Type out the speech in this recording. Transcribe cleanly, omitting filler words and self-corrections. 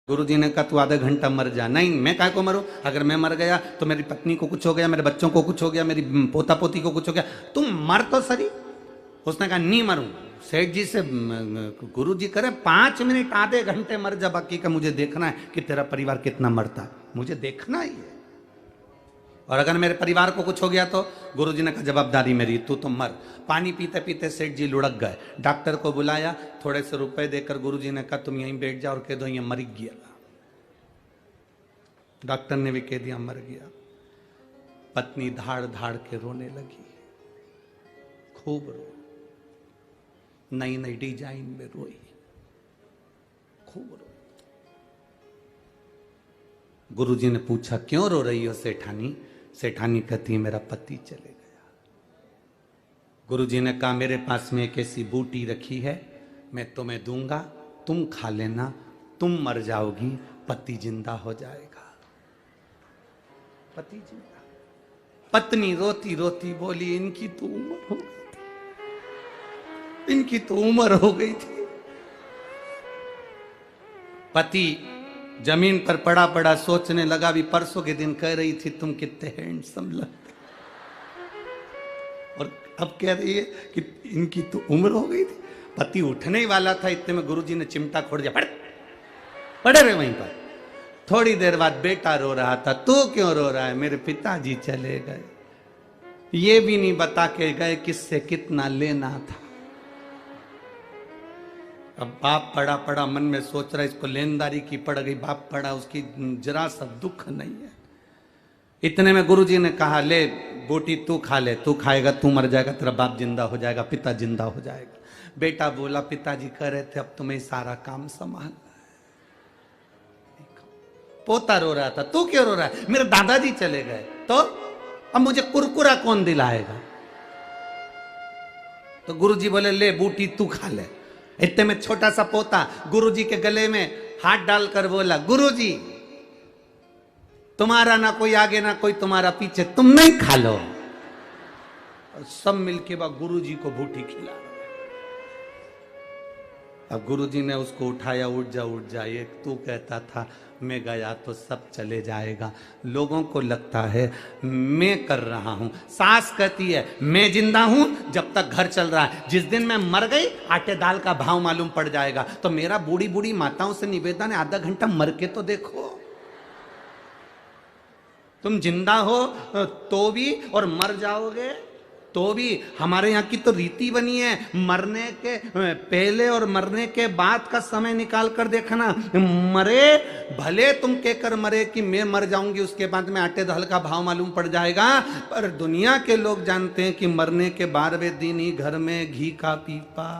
गुरुजी ने कहा तू आधा घंटा मर जा। नहीं, मैं काहे को मरूं? अगर मैं मर गया तो मेरी पत्नी को कुछ हो गया, मेरे बच्चों को कुछ हो गया, मेरी पोता पोती को कुछ हो गया, तुम मर तो सही। उसने कहा नहीं मरूं। सेठ जी से गुरुजी करे 5 मिनट आधे घंटे मर जा, बाकी का मुझे देखना है कि तेरा परिवार कितना मरता है, मुझे देखना ही है। और अगर मेरे परिवार को कुछ हो गया तो गुरुजी ने कहा जवाबदारी मेरी, तू तो मर। पानी पीते पीते सेठ जी लुढ़क गए। डॉक्टर को बुलाया, थोड़े से रुपए देकर गुरुजी ने कहा तुम यहीं बैठ जाओ और कह दो ये मर गया। डॉक्टर ने भी कह दिया मर गया। पत्नी धाड़ धाड़ के रोने लगी, खूब रो, नई नई डिजाइन में रोई, खूब रो। गुरुजी ने पूछा क्यों रो रही हो सेठानी? सेठानी कहती है मेरा पति चले गया। गुरुजी ने कहा मेरे पास में एक ऐसी बूटी रखी है, मैं तुम्हें दूंगा, तुम खा लेना, तुम मर जाओगी, पति जिंदा हो जाएगा। पति जिंदा। पत्नी रोती रोती बोली इनकी तो उम्र हो गई थी, इनकी तो उम्र हो गई थी। पति जमीन पर पड़ा पड़ा सोचने लगा, भी परसों के दिन कह रही थी तुम कितने हैंडसम लगते, और अब कह रही है कि इनकी तो उम्र हो गई थी। पति उठने ही वाला था, इतने में गुरुजी ने चिमटा खोड़ दिया, पड़े रहे वहीं पर। थोड़ी देर बाद बेटा रो रहा था, तू क्यों रो रहा है? मेरे पिताजी चले गए, ये भी नहीं बता के गए किससे कितना लेना था। अब बाप पड़ा पड़ा मन में सोच रहा है इसको लेनदारी की पड़ गई, बाप पड़ा उसकी जरा सा दुख नहीं है। इतने में गुरुजी ने कहा ले बूटी तू खा ले, तू खाएगा तू मर जाएगा, तेरा बाप जिंदा हो जाएगा, पिता जिंदा हो जाएगा। बेटा बोला पिताजी कह रहे थे अब तुम्हें सारा काम संभालना है। पोता रो रहा था, तू क्यों रो रहा है? मेरे दादाजी चले गए, तो अब मुझे कुरकुरा कौन दिलाएगा? तो गुरुजी बोले ले बूटी तू खा ले। इतने में छोटा सा पोता गुरुजी के गले में हाथ डालकर बोला गुरुजी तुम्हारा ना कोई आगे ना कोई तुम्हारा पीछे, तुम नहीं खा लो। और सब मिलके बा गुरुजी को बूटी खिला। अब गुरुजी ने उसको उठाया, उठ जा उठ जा। एक तू कहता था मैं गया तो सब चले जाएगा, लोगों को लगता है मैं कर रहा हूं। सास कहती है मैं जिंदा हूं जब तक घर चल रहा है, जिस दिन मैं मर गई आटे दाल का भाव मालूम पड़ जाएगा। तो मेरा बूढ़ी बूढ़ी माताओं से निवेदन है आधा घंटा मर के तो देखो। तुम जिंदा हो तो भी और मर जाओगे तो भी। हमारे यहाँ की तो रीति बनी है, मरने के पहले और मरने के बाद का समय निकाल कर देखना। मरे भले तुम कहकर मरे कि मैं मर जाऊंगी उसके बाद में आटे दाल का भाव मालूम पड़ जाएगा, पर दुनिया के लोग जानते हैं कि मरने के 12वें दिन ही घर में घी का पीपा